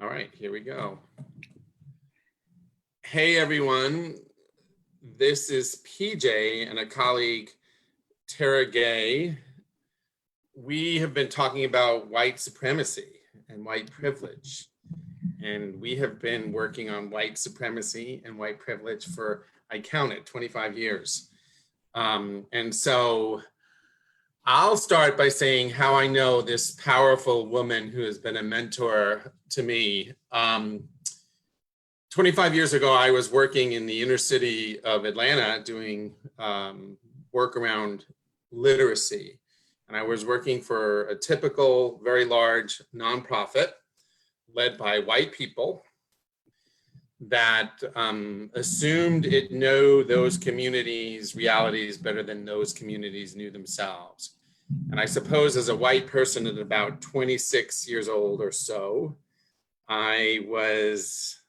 All right, here we go. Hey everyone, this is PJ and a colleague, Tara Gay. We have been talking about white supremacy and white privilege. And we have been working on white supremacy and white privilege for, I counted, 25 years. And so I'll start by saying how I know this powerful woman who has been a mentor to me. 25 years ago, I was working in the inner city of Atlanta doing work around literacy. And I was working for a typical, very large nonprofit led by white people that assumed it knew those communities' realities better than those communities knew themselves. And I suppose as a white person at about 26 years old or so, I was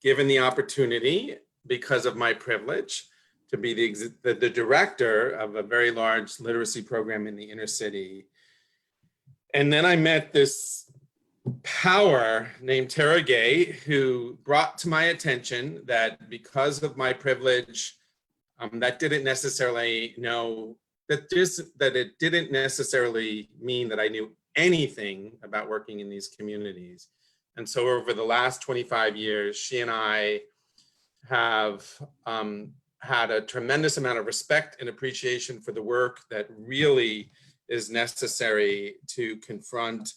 given the opportunity, because of my privilege, to be the director of a very large literacy program in the inner city. And then I met this power named Tara Gay, who brought to my attention that because of my privilege, that didn't necessarily know that it didn't necessarily mean that I knew anything about working in these communities. And so over the last 25 years, she and I have had a tremendous amount of respect and appreciation for the work that really is necessary to confront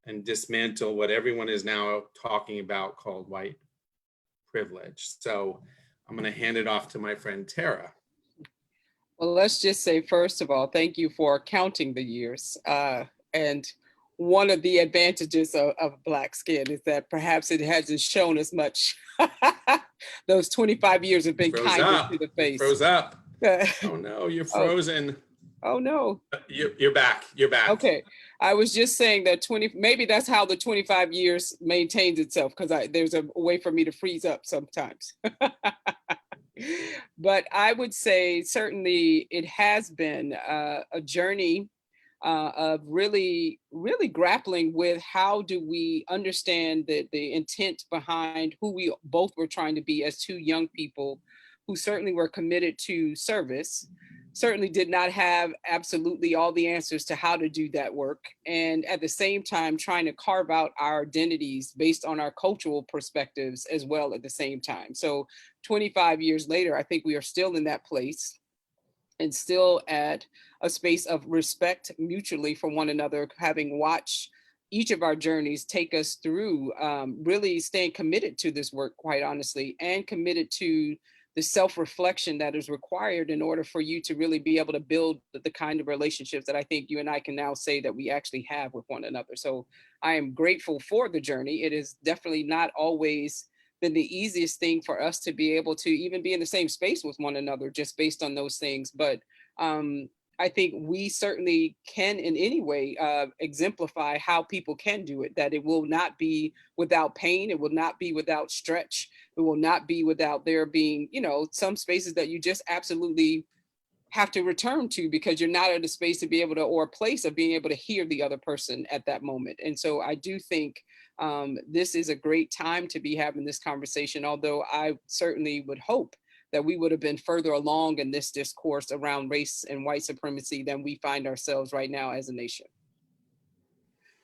and dismantle what everyone is now talking about called white privilege. So I'm going to hand it off to my friend Tara. Well, let's just say, first of all, thank you for counting the years. And one of the advantages of Black skin is that perhaps it hasn't shown as much. Those 25 years have been kinder to the face. Froze up. Oh no, you're frozen. Oh no. You're back. You're back. Okay. I was just saying that maybe that's how the 25 years maintains itself, because there's a way for me to freeze up sometimes. But I would say certainly it has been a journey of really grappling with how do we understand the intent behind who we both were trying to be as two young people who certainly were committed to service, certainly did not have absolutely all the answers to how to do that work, and at the same time trying to carve out our identities based on our cultural perspectives as well at the same time. So 25 years later, I think we are still in that place and still at a space of respect mutually for one another, having watched each of our journeys take us through really staying committed to this work, quite honestly, and committed to the self-reflection that is required in order for you to really be able to build the kind of relationships that I think you and I can now say that we actually have with one another. So I am grateful for the journey. It is definitely not always been the easiest thing for us to be able to even be in the same space with one another just based on those things. But I think we certainly can in any way exemplify how people can do it, that it will not be without pain. It will not be without stretch. It will not be without there being, some spaces that you just absolutely have to return to because you're not at a space to be able to, or a place of being able to hear the other person at that moment. And so I do think this is a great time to be having this conversation, although I certainly would hope that we would have been further along in this discourse around race and white supremacy than we find ourselves right now as a nation.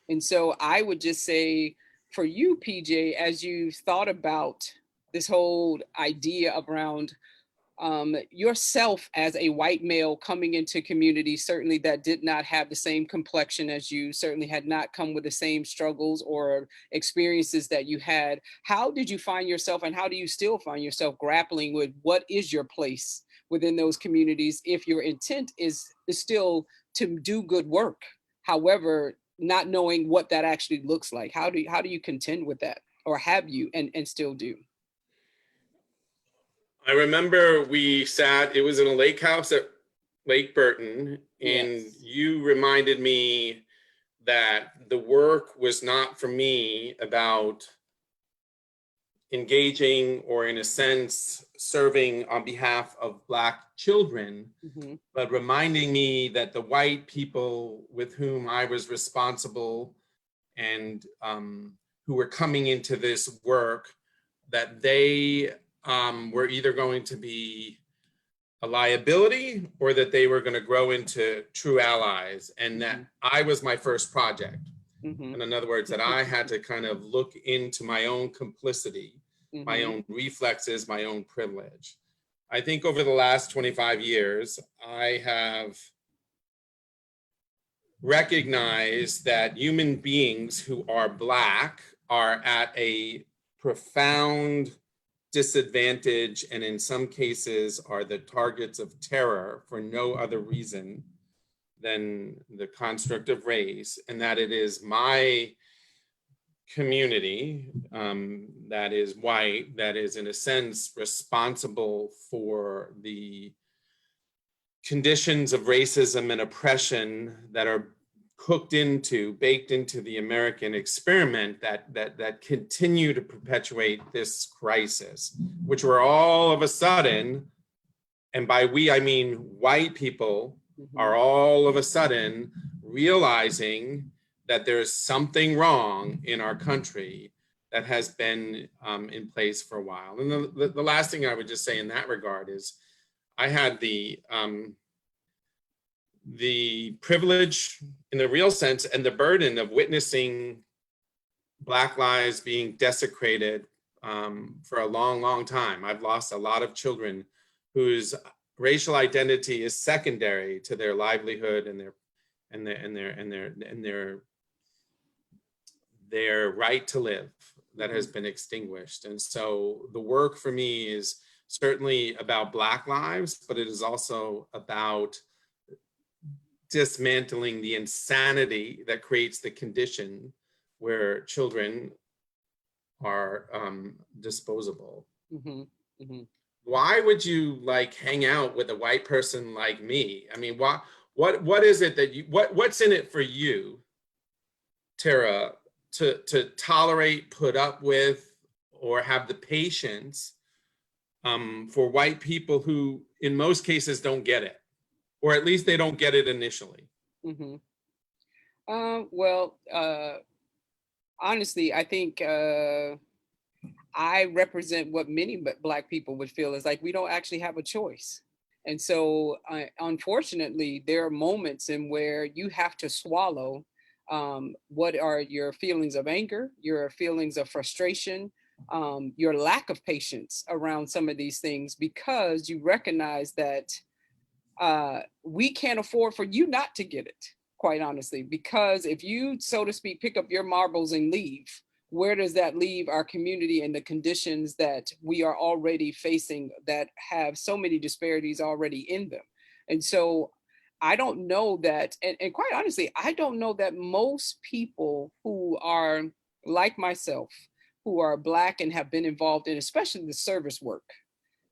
And so I would just say for you, PJ, as you thought about this whole idea around yourself as a white male coming into communities, certainly that did not have the same complexion as you, certainly had not come with the same struggles or experiences that you had. How did you find yourself, and how do you still find yourself grappling with what is your place within those communities if your intent is still to do good work, however, not knowing what that actually looks like? How do you contend with that, or have you and still do? I remember we sat, it was in a lake house at Lake Burton, and yes, you reminded me that the work was not for me about engaging or, in a sense, serving on behalf of Black children, but reminding me that the white people with whom I was responsible and who were coming into this work, that they were either going to be a liability or that they were going to grow into true allies, and that I was my first project. Mm-hmm. And in other words, that I had to kind of look into my own complicity, my Mm-hmm. own reflexes, my own privilege. I think over the last 25 years, I have recognized that human beings who are Black are at a profound disadvantage, and in some cases are the targets of terror for no other reason than the construct of race, and that it is my community that is white that is in a sense responsible for the conditions of racism and oppression that are baked into the American experiment that continue to perpetuate this crisis, which we're all of a sudden, and by we I mean white people, are all of a sudden realizing that there's something wrong in our country that has been in place for a while. And the last thing I would just say in that regard is I had the privilege in the real sense and the burden of witnessing Black lives being desecrated for a long, long time. I've lost a lot of children whose racial identity is secondary to their livelihood and their right to live that has been extinguished. And so the work for me is certainly about Black lives, but it is also about dismantling the insanity that creates the condition where children are disposable. Mm-hmm. Mm-hmm. Why would you like hang out with a white person like me? I mean, what is it that what's in it for you, Tara, to tolerate, put up with, or have the patience for white people who in most cases don't get it, or at least they don't get it initially? Mm-hmm. Well, honestly, I think I represent what many Black people would feel is like we don't actually have a choice. And so, unfortunately, there are moments in where you have to swallow what are your feelings of anger, your feelings of frustration, your lack of patience around some of these things, because you recognize that we can't afford for you not to get it, quite honestly, because if you, so to speak, pick up your marbles and leave, where does that leave our community and the conditions that we are already facing that have so many disparities already in them? And so I don't know that, and quite honestly, I don't know that most people who are like myself, who are Black and have been involved in, especially the service work,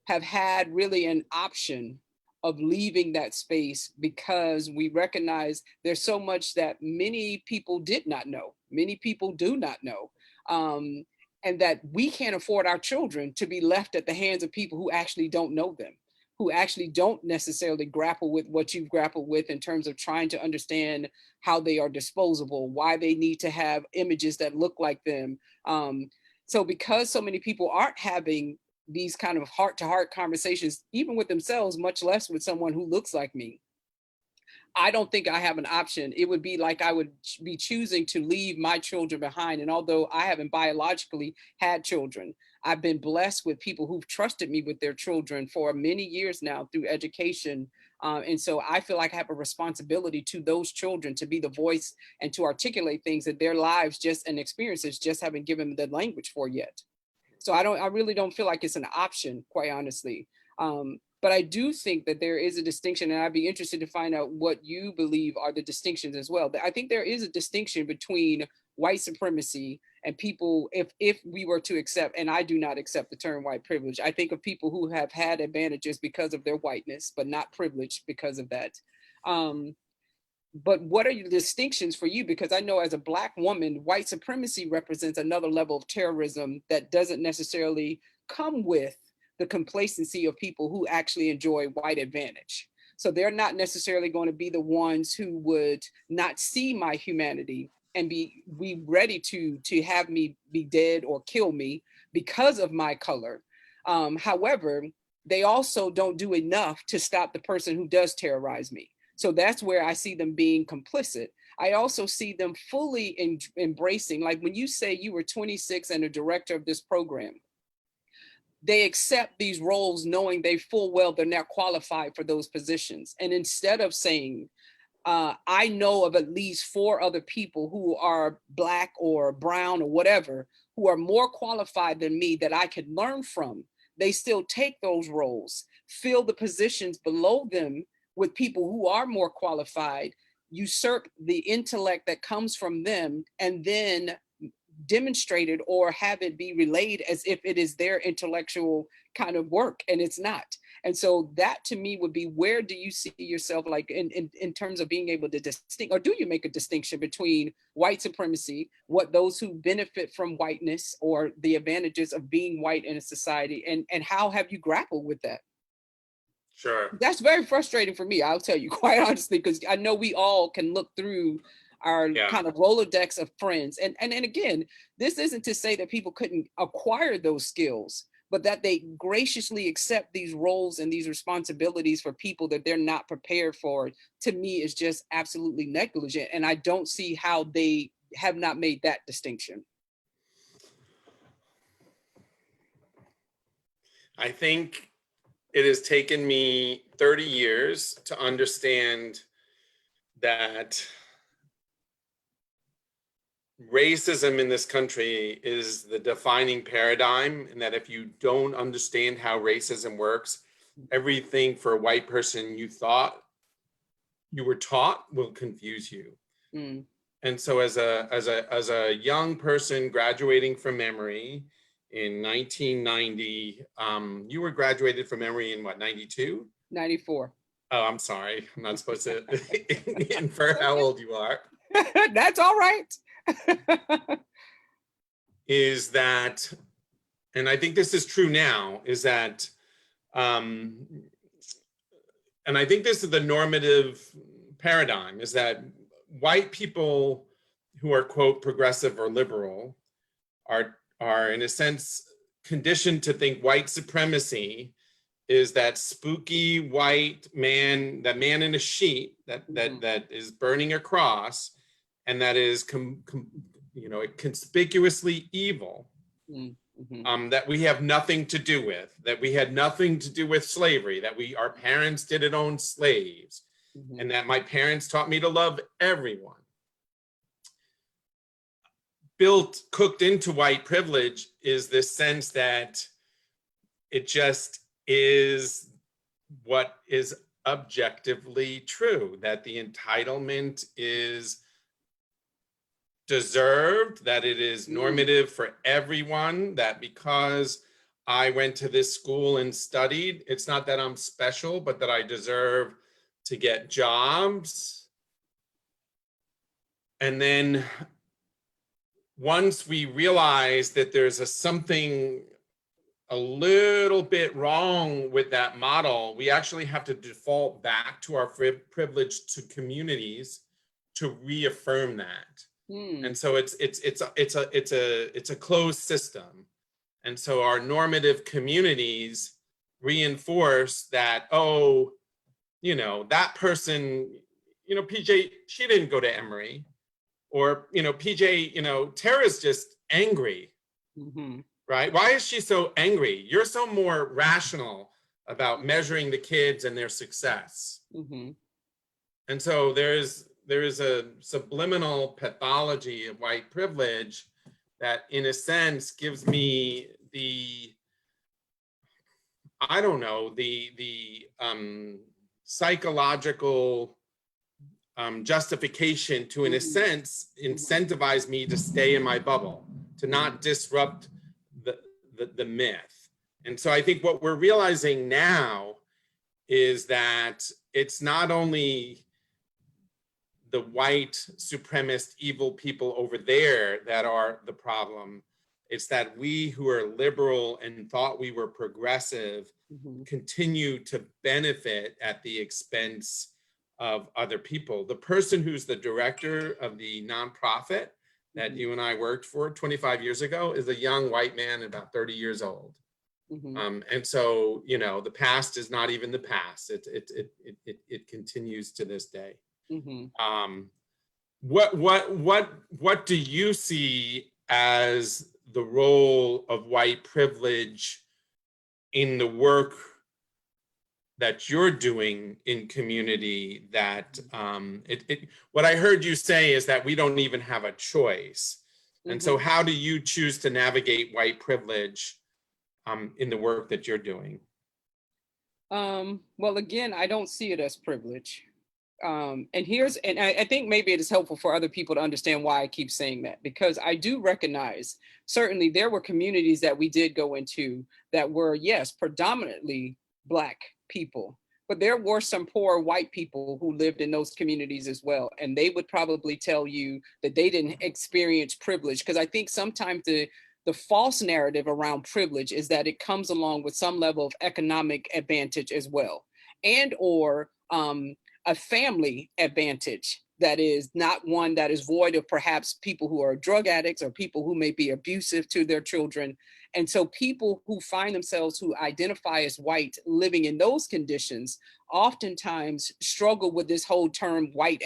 have had really an option of leaving that space, because we recognize there's so much that many people did not know, many people do not know, and that we can't afford our children to be left at the hands of people who actually don't know them, who actually don't necessarily grapple with what you've grappled with in terms of trying to understand how they are disposable, why they need to have images that look like them. So because so many people aren't having these kind of heart-to-heart conversations, even with themselves, much less with someone who looks like me, I don't think I have an option. It would be like I would be choosing to leave my children behind. And although I haven't biologically had children, I've been blessed with people who've trusted me with their children for many years now through education. And so I feel like I have a responsibility to those children to be the voice and to articulate things that their lives just and experiences just haven't given the language for yet. So I really don't feel like it's an option, quite honestly. But I do think that there is a distinction, and I'd be interested to find out what you believe are the distinctions as well. I think there is a distinction between white supremacy and people, if we were to accept, and I do not accept the term white privilege. I think of people who have had advantages because of their whiteness, but not privileged because of that. But what are your distinctions for you? Because I know as a Black woman, white supremacy represents another level of terrorism that doesn't necessarily come with the complacency of people who actually enjoy white advantage. So they're not necessarily going to be the ones who would not see my humanity and be ready to have me be dead or kill me because of my color. However, they also don't do enough to stop the person who does terrorize me. So that's where I see them being complicit. I also see them fully embracing, like when you say you were 26 and a director of this program, they accept these roles knowing they full well they're not qualified for those positions. And instead of saying, I know of at least 4 other people who are Black or brown or whatever, who are more qualified than me that I could learn from, they still take those roles, fill the positions below them with people who are more qualified, usurp the intellect that comes from them, and then demonstrated or have it be relayed as if it is their intellectual kind of work, and it's not. And so that to me would be, where do you see yourself, like in terms of being able to distinct, or do you make a distinction between white supremacy, what those who benefit from whiteness or the advantages of being white in a society, and how have you grappled with that? Sure. That's very frustrating for me, I'll tell you quite honestly, because I know we all can look through our Yeah. kind of Rolodex of friends. And again, this isn't to say that people couldn't acquire those skills, but that they graciously accept these roles and these responsibilities for people that they're not prepared for, to me is just absolutely negligent. And I don't see how they have not made that distinction. I think it has taken me 30 years to understand that racism in this country is the defining paradigm, and that if you don't understand how racism works, everything for a white person you thought you were taught will confuse you. Mm. And so as a young person graduating from Emory in 1990, you were graduated from Emory in what, 92? 94. Oh, I'm sorry. I'm not supposed to infer how old you are. That's all right. Is that, and I think this is true now, is that, and I think this is the normative paradigm, is that white people who are, quote, progressive or liberal are in a sense conditioned to think white supremacy is that spooky white man, that man in a sheet that is burning a cross, and that is conspicuously evil. That we have nothing to do with, that we had nothing to do with slavery, that our parents didn't own slaves, and that my parents taught me to love everyone. Cooked into white privilege is this sense that it just is what is objectively true, that the entitlement is deserved, that it is normative for everyone, that because I went to this school and studied, it's not that I'm special, but that I deserve to get jobs. And then once we realize that there's something a little bit wrong with that model, we actually have to default back to our privilege to communities to reaffirm that. And so it's a closed system. And so our normative communities reinforce that, oh, that person, PJ, she didn't go to Emory, or, PJ, Tara's just angry, right? Why is she so angry? You're so more rational about measuring the kids and their success. And so there is a subliminal pathology of white privilege that, in a sense, gives me the psychological justification to, in a sense, incentivize me to stay in my bubble, to not disrupt the myth. And so I think what we're realizing now is that it's not only the white supremacist evil people over there that are the problem. It's that we who are liberal and thought we were progressive continue to benefit at the expense of other people. The person who's the director of the nonprofit that you and I worked for 25 years ago is a young white man, about 30 years old. And so, you know, the past is not even the past. It continues to this day. What do you see as the role of white privilege in the work that you're doing in community? That what I heard you say is that we don't even have a choice. And so how do you choose to navigate white privilege in the work that you're doing? Well, again, I don't see it as privilege. And I think maybe it is helpful for other people to understand why I keep saying that, because I do recognize certainly there were communities that we did go into that were, yes, predominantly Black people, but there were some poor white people who lived in those communities as well. And they would probably tell you that they didn't experience privilege, because I think sometimes the false narrative around privilege is that it comes along with some level of economic advantage as well, and or a family advantage that is not one that is void of perhaps people who are drug addicts or people who may be abusive to their children. And so people who find themselves, who identify as white, living in those conditions, oftentimes struggle with this whole term white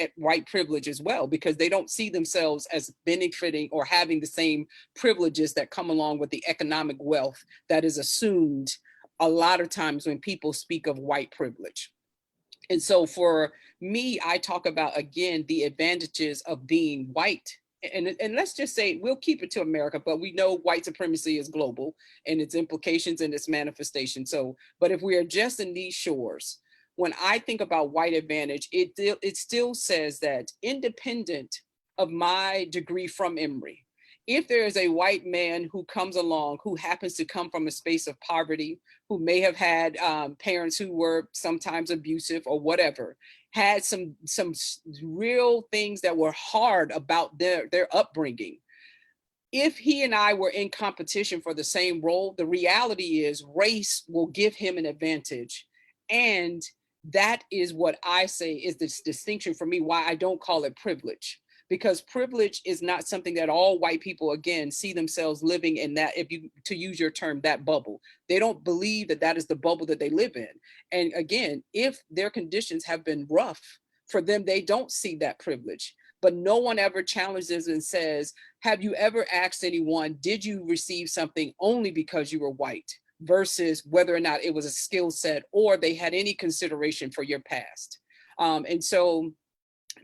privilege as well, because they don't see themselves as benefiting or having the same privileges that come along with the economic wealth that is assumed a lot of times when people speak of white privilege. And so for me, I talk about, again, the advantages of being white. And let's just say, we'll keep it to America, but we know white supremacy is global and its implications and its manifestation. So, but if we are just in these shores, when I think about white advantage, it still says that independent of my degree from Emory, if there is a white man who comes along who happens to come from a space of poverty, who may have had parents who were sometimes abusive or whatever, had some real things that were hard about their upbringing. If he and I were in competition for the same role, the reality is race will give him an advantage. And that is what I say is this distinction for me, why I don't call it privilege. Because privilege is not something that all white people, again, see themselves living in, that, if you, to use your term, that bubble. They don't believe that that is the bubble that they live in. And again, if their conditions have been rough for them, they don't see that privilege. But no one ever challenges and says, have you ever asked anyone, did you receive something only because you were white, versus whether or not it was a skill set or they had any consideration for your past? And so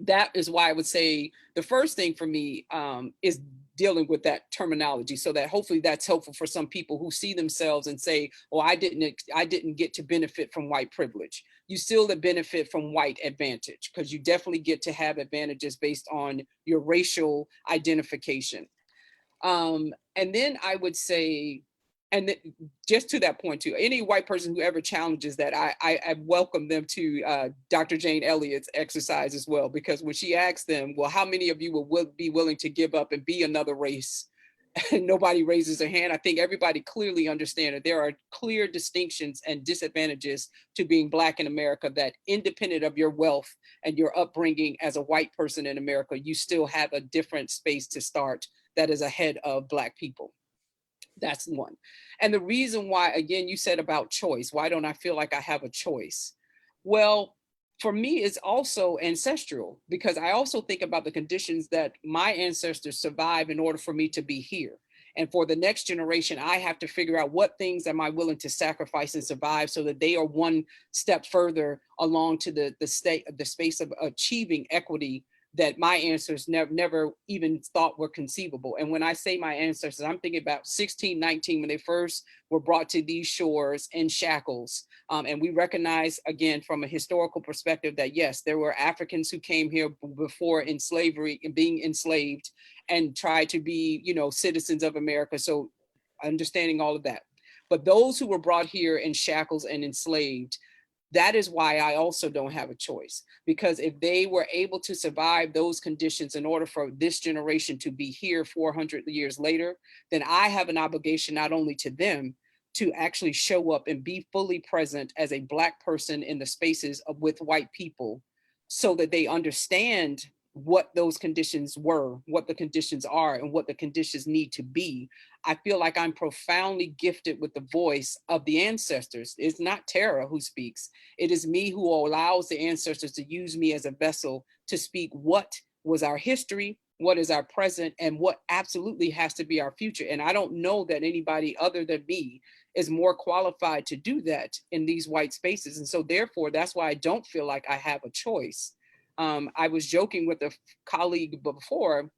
that is why I would say the first thing for me is dealing with that terminology, so that hopefully that's helpful for some people who see themselves and say, oh, I didn't get to benefit from white privilege. You still benefit from white advantage, because you definitely get to have advantages based on your racial identification. And then I would say, just to that point too, any white person who ever challenges that, I welcome them to Dr. Jane Elliott's exercise as well, because when she asks them, well, how many of you will be willing to give up and be another race? And nobody raises their hand. I think everybody clearly understands that there are clear distinctions and disadvantages to being Black in America, that independent of your wealth and your upbringing as a white person in America, you still have a different space to start that is ahead of Black people. That's one. And the reason why, again, you said about choice, why don't I feel like I have a choice? Well, for me, it's also ancestral, because I also think about the conditions that my ancestors survived in order for me to be here. And for the next generation, I have to figure out what things am I willing to sacrifice and survive, so that they are one step further along to the space of achieving equity that my ancestors never even thought were conceivable. And when I say my ancestors, I'm thinking about 1619, when they first were brought to these shores in shackles. And we recognize, again, from a historical perspective, that yes, there were Africans who came here before in slavery and being enslaved and tried to be, citizens of America. So understanding all of that. But those who were brought here in shackles and enslaved, that is why I also don't have a choice, because if they were able to survive those conditions in order for this generation to be here 400 years later, then I have an obligation not only to them to actually show up and be fully present as a Black person in the spaces with white people, so that they understand what those conditions were, what the conditions are, and what the conditions need to be. I feel like I'm profoundly gifted with the voice of the ancestors. It's not Tara who speaks. It is me who allows the ancestors to use me as a vessel to speak what was our history, what is our present, and what absolutely has to be our future. And I don't know that anybody other than me is more qualified to do that in these white spaces. And so therefore, that's why I don't feel like I have a choice. I was joking with a colleague before,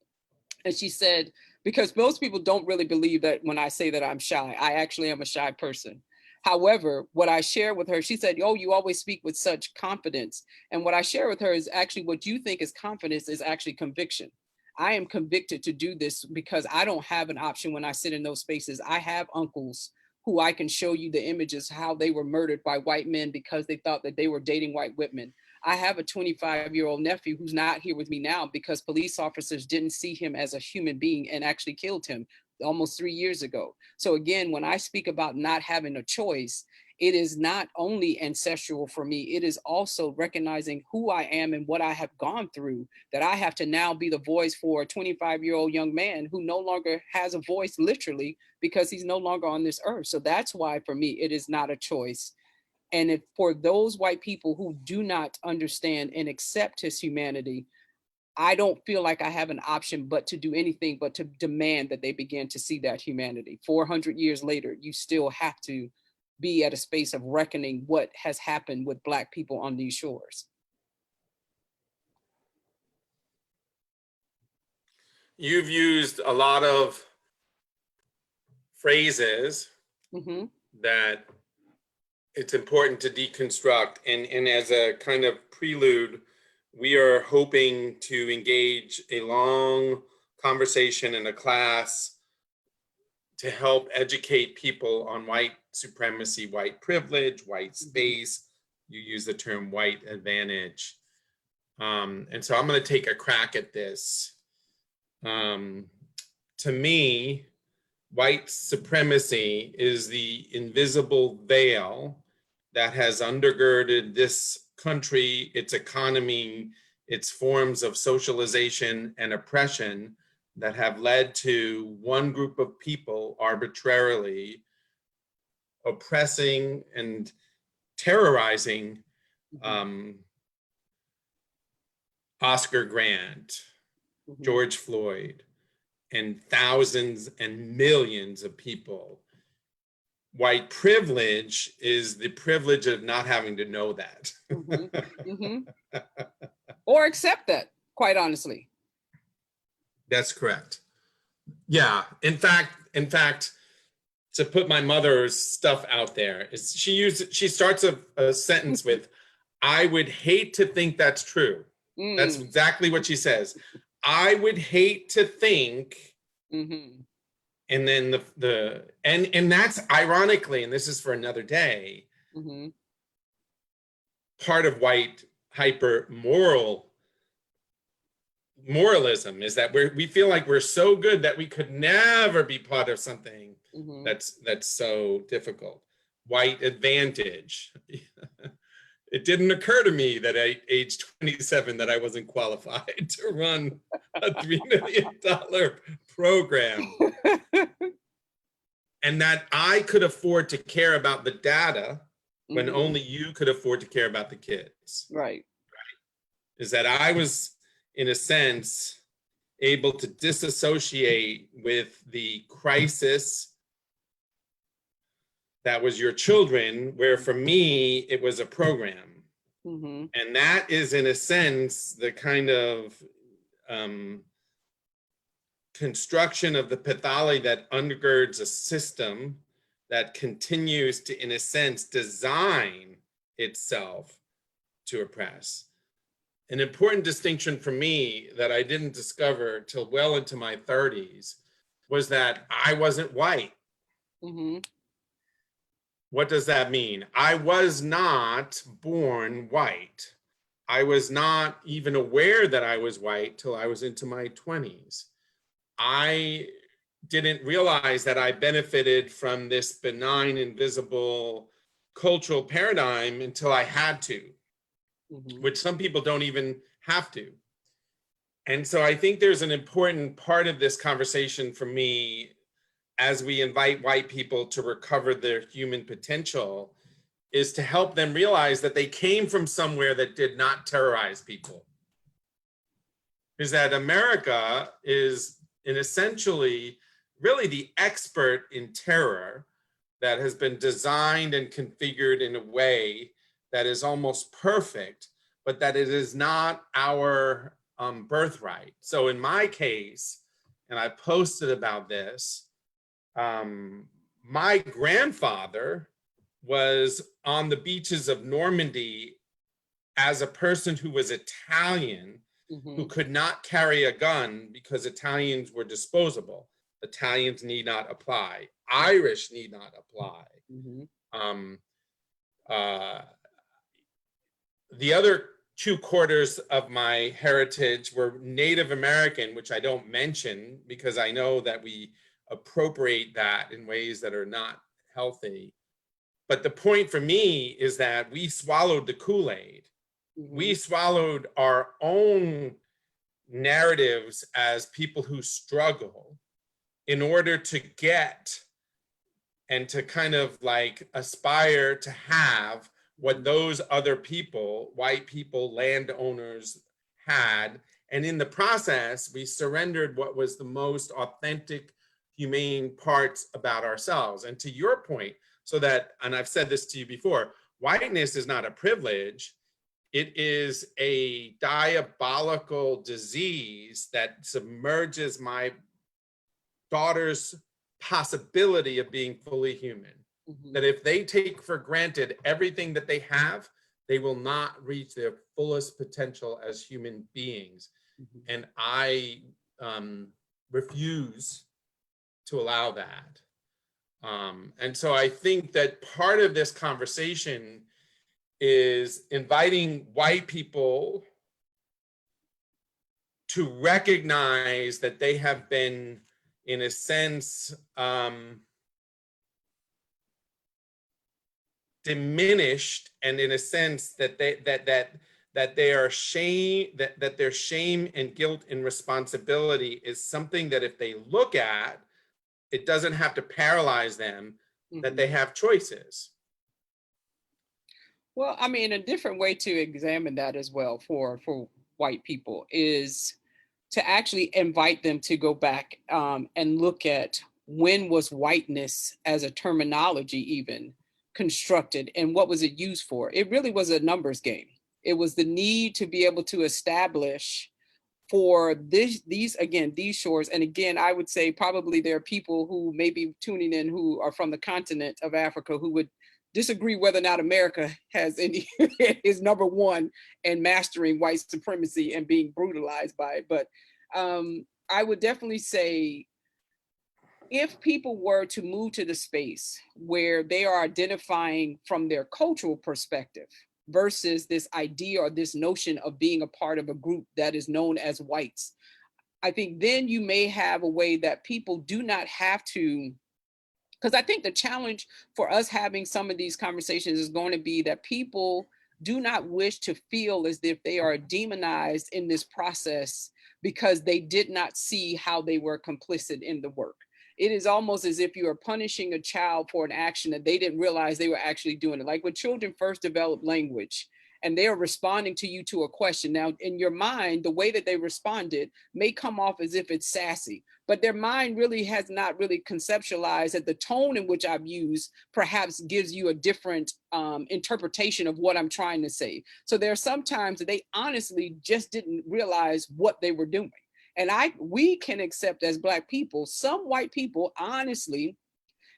and she said, because most people don't really believe that when I say that I'm shy, I actually am a shy person. However, what I share with her, she said, oh, you always speak with such confidence. And what I share with her is actually what you think is confidence is actually conviction. I am convicted to do this because I don't have an option when I sit in those spaces. I have uncles who I can show you the images, how they were murdered by white men because they thought that they were dating white women. I have a 25-year-old nephew who's not here with me now because police officers didn't see him as a human being and actually killed him almost 3 years ago. So again, when I speak about not having a choice, it is not only ancestral for me, it is also recognizing who I am and what I have gone through, that I have to now be the voice for a 25-year-old young man who no longer has a voice, literally, because he's no longer on this earth. So that's why for me, it is not a choice. And if for those white people who do not understand and accept his humanity, I don't feel like I have an option but to do anything but to demand that they begin to see that humanity. 400 years later, you still have to be at a space of reckoning what has happened with Black people on these shores. You've used a lot of phrases Mm-hmm. that it's important to deconstruct. And as a kind of prelude, we are hoping to engage a long conversation in a class to help educate people on white supremacy, white privilege, white space. You use the term white advantage. And so I'm going to take a crack at this. To me, white supremacy is the invisible veil that has undergirded this country, its economy, its forms of socialization and oppression that have led to one group of people arbitrarily oppressing and terrorizing Oscar Grant, George Floyd, and thousands and millions of people. White privilege is the privilege of not having to know that. Or accept that, quite honestly. That's correct. Yeah. In fact, to put my mother's stuff out there, she starts a sentence with, I would hate to think that's true. That's exactly what she says. I would hate to think, and then and that's ironically, and this is for another day, part of white hyper moralism is that we feel like we're so good that we could never be part of something that's so difficult. White advantage. It didn't occur to me that at age 27 that I wasn't qualified to run a $3 million program. And that I could afford to care about the data when only you could afford to care about the kids. Right. Is that I was, in a sense, able to disassociate with the crisis that was your children, where for me, it was a program. And that is, in a sense, the kind of construction of the pathology that undergirds a system that continues to, in a sense, design itself to oppress. An important distinction for me that I didn't discover till well into my 30s was that I wasn't white. What does that mean? I was not born white. I was not even aware that I was white till I was into my 20s. I didn't realize that I benefited from this benign, invisible cultural paradigm until I had to. Mhm. which some people don't even have to. And so I think there's an important part of this conversation for me as we invite white people to recover their human potential is to help them realize that they came from somewhere that did not terrorize people. Is that America is in essentially really the expert in terror that has been designed and configured in a way that is almost perfect, but that it is not our birthright. So in my case, and I posted about this, my grandfather was on the beaches of Normandy as a person who was Italian, who Mhm. could not carry a gun because Italians were disposable. Italians need not apply. Irish need not apply. Mhm. Um, uh, the other 2/4 of my heritage were Native American, which I don't mention because I know that we appropriate that in ways that are not healthy. But the point for me is that we swallowed the Kool-Aid. We Mhm. swallowed our own narratives as people who struggle in order to get and to kind of like aspire to have what those other people, white people, landowners had. And in the process, we surrendered what was the most authentic, humane parts about ourselves. And to your point, so that, and I've said this to you before, whiteness is not a privilege. It is a diabolical disease that submerges my daughter's possibility of being fully human. Mhm. That if they take for granted everything that they have, they will not reach their fullest potential as human beings. Mhm. And I refuse to allow that. And so I think that part of this conversation is inviting white people to recognize that they have been, in a sense, diminished, and in a sense that they are shame, that their shame and guilt and responsibility is something that if they look at, it doesn't have to paralyze them, that Mhm. they have choices. Well, I mean, a different way to examine that as well for white people is to actually invite them to go back and look at when was whiteness as a terminology even constructed and what was it used for. It really was a numbers game. It was the need to be able to establish for these again these shores. And again, I would say probably there are people who may be tuning in who are from the continent of Africa who would disagree whether or not America has any is number one in mastering white supremacy and being brutalized by it. But I would definitely say if people were to move to the space where they are identifying from their cultural perspective versus this idea or this notion of being a part of a group that is known as whites, I think then you may have a way that people do not have to. Because I think the challenge for us having some of these conversations is going to be that people do not wish to feel as if they are demonized in this process because they did not see how they were complicit in the work. It is almost as if you are punishing a child for an action that they didn't realize they were actually doing it. Like when children first develop language and they are responding to you to a question. Now, in your mind, the way that they responded may come off as if it's sassy, but their mind really has not really conceptualized that the tone in which I've used perhaps gives you a different interpretation of what I'm trying to say. So there are some times that they honestly just didn't realize what they were doing. And we can accept as Black people, some white people honestly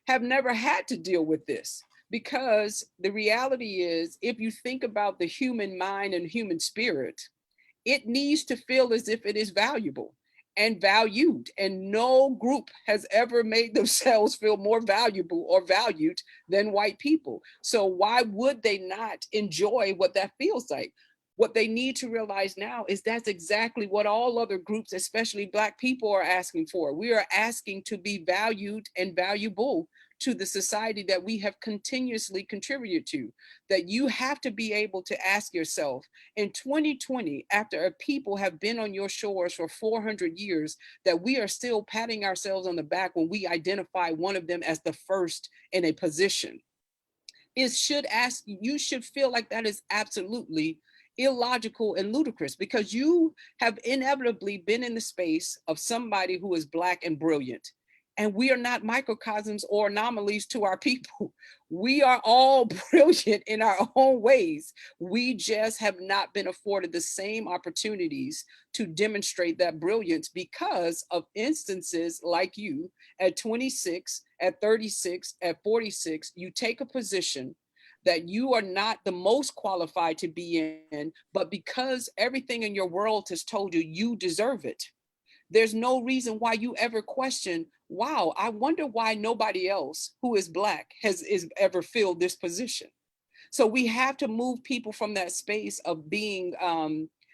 have never had to deal with this, because the reality is, if you think about the human mind and human spirit, it needs to feel as if it is valuable and valued. And no group has ever made themselves feel more valuable or valued than white people. So why would they not enjoy what that feels like? What they need to realize now is that's exactly what all other groups, especially Black people, are asking for. We are asking to be valued and valuable to the society that we have continuously contributed to. That you have to be able to ask yourself in 2020, after a people have been on your shores for 400 years, that we are still patting ourselves on the back when we identify one of them as the first in a position. You should feel like that is absolutely illogical and ludicrous, because you have inevitably been in the space of somebody who is Black and brilliant. And we are not microcosms or anomalies to our people. We are all brilliant in our own ways. We just have not been afforded the same opportunities to demonstrate that brilliance because of instances like you at 26, at 36, at 46. You take a position that you are not the most qualified to be in, but because everything in your world has told you you deserve it, there's no reason why you ever question, wow, I wonder why nobody else who is Black is ever filled this position. So we have to move people from that space of being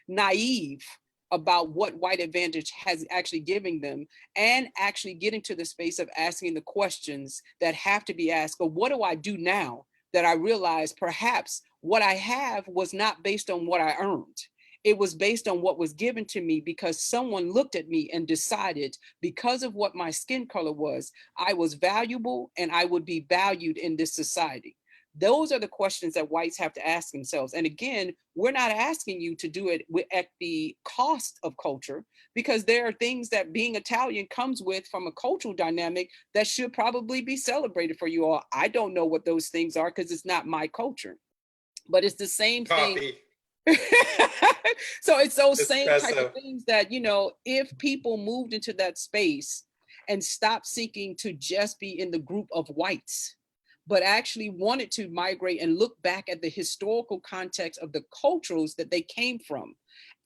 naive about what white advantage has actually giving them, and actually getting to the space of asking the questions that have to be asked. But what do I do now that I realize perhaps what I have was not based on what I earned? It was based on what was given to me because someone looked at me and decided, because of what my skin color was, I was valuable and I would be valued in this society. Those are the questions that whites have to ask themselves. And again, we're not asking you to do it at the cost of culture, because there are things that being Italian comes with from a cultural dynamic that should probably be celebrated for you all. I don't know what those things are because it's not my culture, but it's the same thing. Coffee, So it's those same type of espresso. things that, if people moved into that space and stopped seeking to just be in the group of whites, but actually wanted to migrate and look back at the historical context of the cultures that they came from,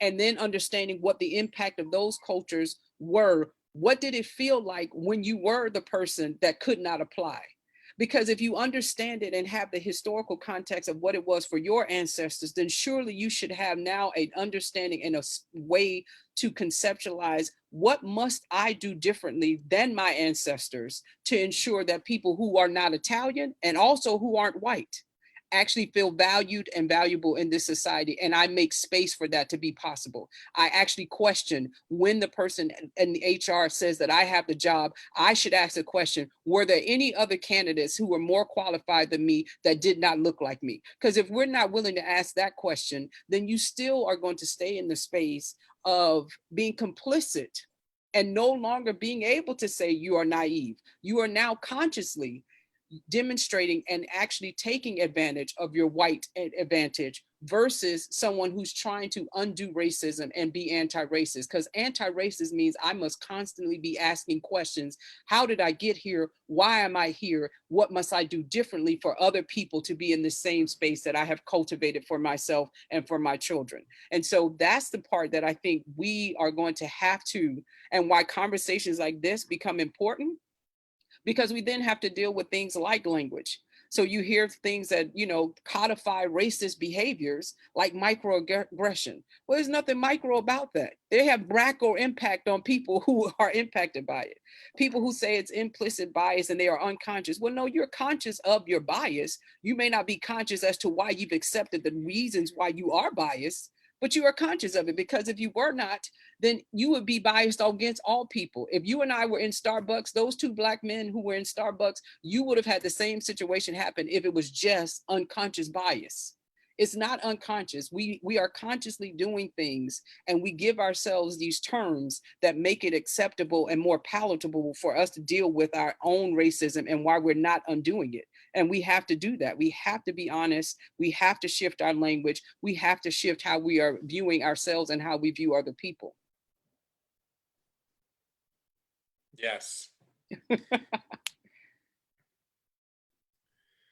and then understanding what the impact of those cultures were. What did it feel like when you were the person that could not apply? Because if you understand it and have the historical context of what it was for your ancestors, then surely you should have now an understanding and a way to conceptualize, what must I do differently than my ancestors to ensure that people who are not Italian and also who aren't white actually feel valued and valuable in this society. And I make space for that to be possible. I actually question, when the person in the HR says that I have the job, I should ask the question, were there any other candidates who were more qualified than me that did not look like me? Because if we're not willing to ask that question, then you still are going to stay in the space of being complicit and no longer being able to say you are naive. You are now consciously demonstrating and actually taking advantage of your white advantage versus someone who's trying to undo racism and be anti-racist. Because anti-racist means I must constantly be asking questions. How did I get here? Why am I here? What must I do differently for other people to be in the same space that I have cultivated for myself and for my children? And so that's the part that I think we are going to have to, and why conversations like this become important, because we then have to deal with things like language. So you hear things that, codify racist behaviors like microaggression. Well, there's nothing micro about that. They have macro impact on people who are impacted by it. People who say it's implicit bias and they are unconscious. Well, no, you're conscious of your bias. You may not be conscious as to why you've accepted the reasons why you are biased, but you are conscious of it, because if you were not, then you would be biased against all people. If you and I were in Starbucks, those two Black men who were in Starbucks, you would have had the same situation happen if it was just unconscious bias. It's not unconscious. We are consciously doing things, and we give ourselves these terms that make it acceptable and more palatable for us to deal with our own racism and why we're not undoing it. And we have to do that. We have to be honest. We have to shift our language. We have to shift how we are viewing ourselves and how we view other people. Yes.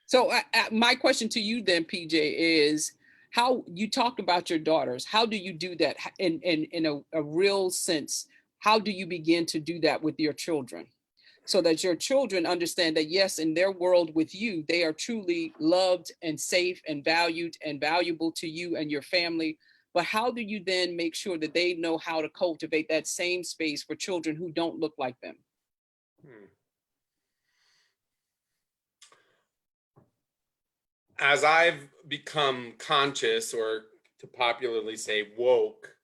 So my question to you then, PJ, is how you talked about your daughters. How do you do that in a real sense? How do you begin to do that with your children, so that your children understand that, yes, in their world with you, they are truly loved and safe and valued and valuable to you and your family? But how do you then make sure that they know how to cultivate that same space for children who don't look like them? Hmm. as I've become conscious, or to popularly say woke,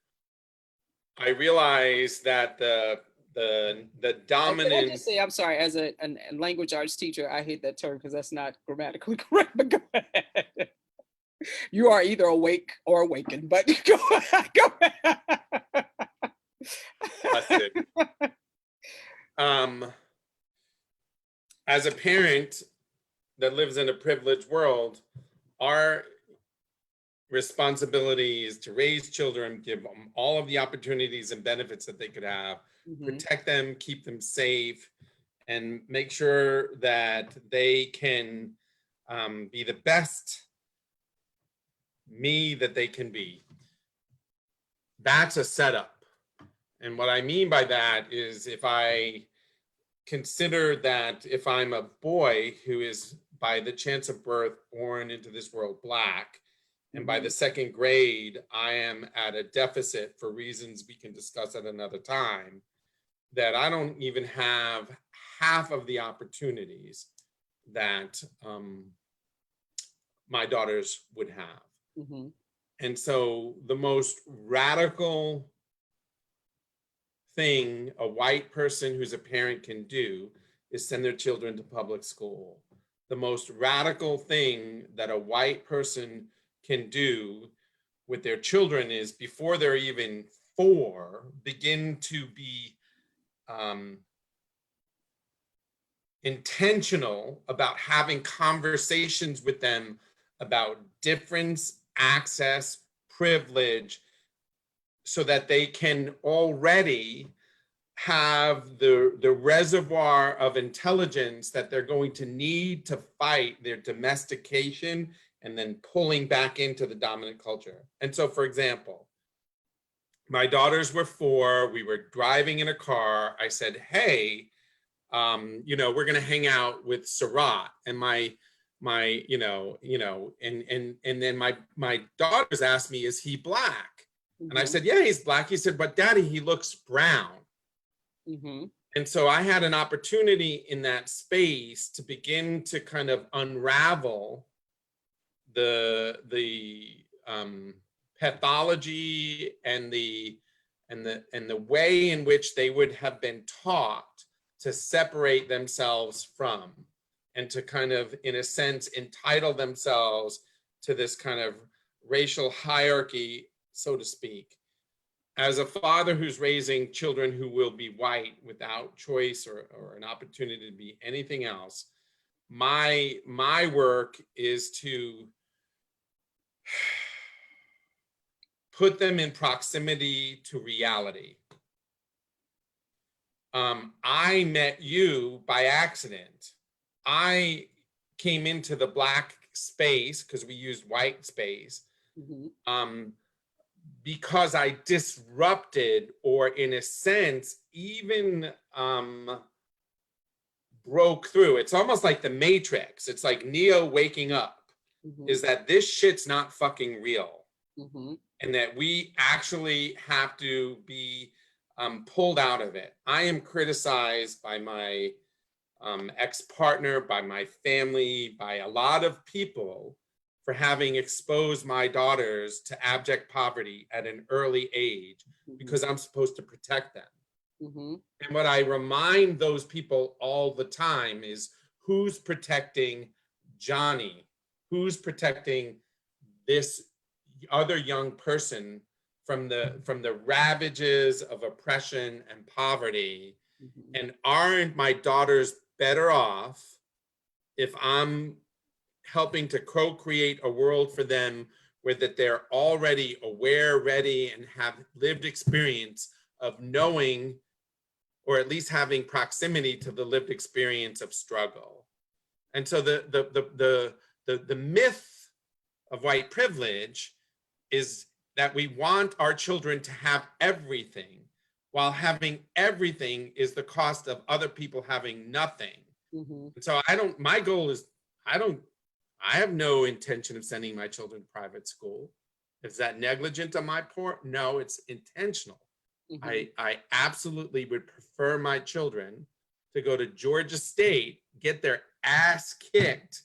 I realize that the And can I dominant. just say, I'm sorry, as a language arts teacher, I hate that term because that's not grammatically correct, but go ahead. You are either awake or awakened, but go ahead. Go ahead. Busted. Um, as a parent that lives in a privileged world, our responsibility is to raise children, give them all of the opportunities and benefits that they could have, Mhm, protect them, keep them safe, and make sure that they can be the best me that they can be. That's a setup. And what I mean by that is, if I consider that if I'm a boy who is by the chance of birth born into this world Black, and by the mhm, second grade, I am at a deficit for reasons we can discuss at another time, that I don't even have half of the opportunities that my daughters would have. mhm, And so the most radical thing a white person who's a parent can do is send their children to public school. The most radical thing that a white person can do with their children is, before they're even 4, begin to be um, intentional about having conversations with them about difference, access, privilege, so that they can already have the reservoir of intelligence that they're going to need to fight their domestication and then pulling back into the dominant culture. And so, for example, my daughters were 4. We were driving in a car. I said, "Hey, we're gonna hang out with Sarat." And my, and then my daughters asked me, "Is he Black?" And I mhm, said, "Yeah, he's Black." He said, "But Daddy, he looks brown." mhm, And so I had an opportunity in that space to begin to kind of unravel the pathology and the way in which they would have been taught to separate themselves from, and to kind of, in a sense, entitle themselves to this kind of racial hierarchy, so to speak. As a father who's raising children who will be white without choice or an opportunity to be anything else, my work is to put them in proximity to reality. I met you by accident. I came into the Black space because we used white space, mhm, because I disrupted, or in a sense, even broke through. It's almost like the Matrix. It's like Neo waking up, mhm, is that this shit's not fucking real. mhm, And that we actually have to be pulled out of it. I am criticized by my ex-partner, by my family, by a lot of people for having exposed my daughters to abject poverty at an early age, mhm, because I'm supposed to protect them. mhm, And what I remind those people all the time is, who's protecting Johnny? Who's protecting this other young person from the ravages of oppression and poverty? mhm, And aren't my daughters better off if I'm helping to co-create a world for them where that they're already aware, ready, and have lived experience of knowing, or at least having proximity to the lived experience of struggle? And so the myth of white privilege is that we want our children to have everything, while having everything is the cost of other people having nothing. mhm, And so my goal is, I have no intention of sending my children to private school. Is that negligent on my part? No, it's intentional. mhm, I absolutely would prefer my children to go to Georgia State, get their ass kicked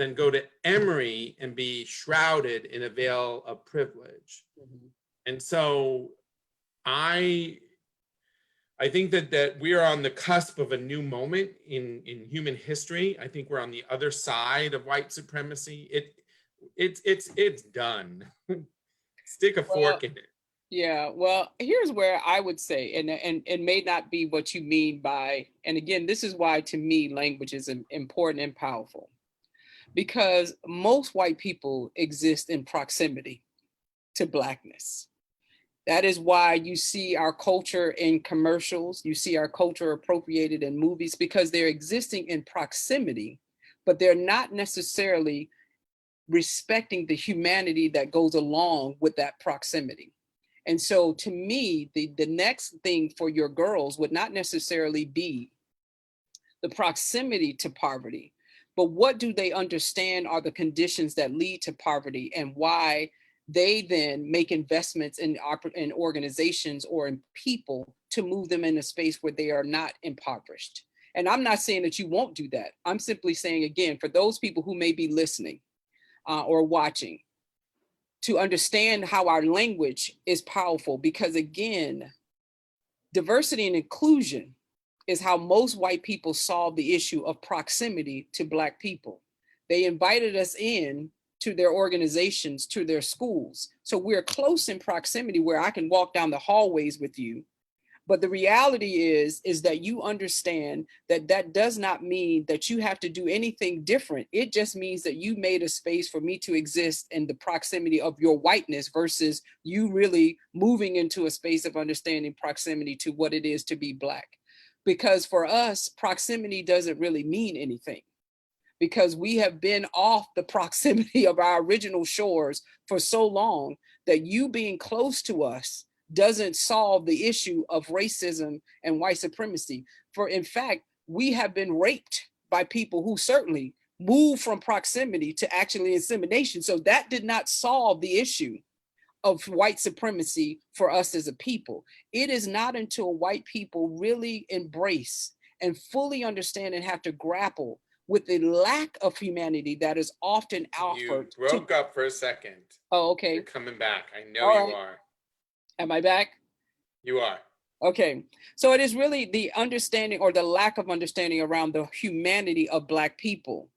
than go to Emory and be shrouded in a veil of privilege. Mhm. And so I think that we are on the cusp of a new moment in human history. I think we're on the other side of white supremacy. It's done. Stick a Well, fork in it. yeah, well, here's where I would say, and it may not be what you mean by, and again, this is why to me language is important and powerful, because most white people exist in proximity to Blackness. That is why you see our culture in commercials, you see our culture appropriated in movies, because they're existing in proximity, but they're not necessarily respecting the humanity that goes along with that proximity. And so to me, the next thing for your girls would not necessarily be the proximity to poverty, but what do they understand are the conditions that lead to poverty, and why they then make investments in organizations or in people to move them in a space where they are not impoverished. And I'm not saying that you won't do that. I'm simply saying, again, for those people who may be listening or watching, to understand how our language is powerful, because again, diversity and inclusion is how most white people solve the issue of proximity to Black people. They invited us in to their organizations, to their schools. So we're close in proximity where I can walk down the hallways with you. But the reality is that you understand that that does not mean that you have to do anything different. It just means that you made a space for me to exist in the proximity of your whiteness versus you really moving into a space of understanding proximity to what it is to be Black. Because for us, proximity doesn't really mean anything, because we have been off the proximity of our original shores for so long that you being close to us doesn't solve the issue of racism and white supremacy. For in fact, we have been raped by people who certainly moved from proximity to actually insemination. So that did not solve the issue of white supremacy for us as a people. It is not until white people really embrace and fully understand and have to grapple with the lack of humanity that is often You offered to. broke up for a second. Oh, You're okay. coming back. I know All you right. are. Am I back? You are. Okay. So it is really the understanding or the lack of understanding around the humanity of Black people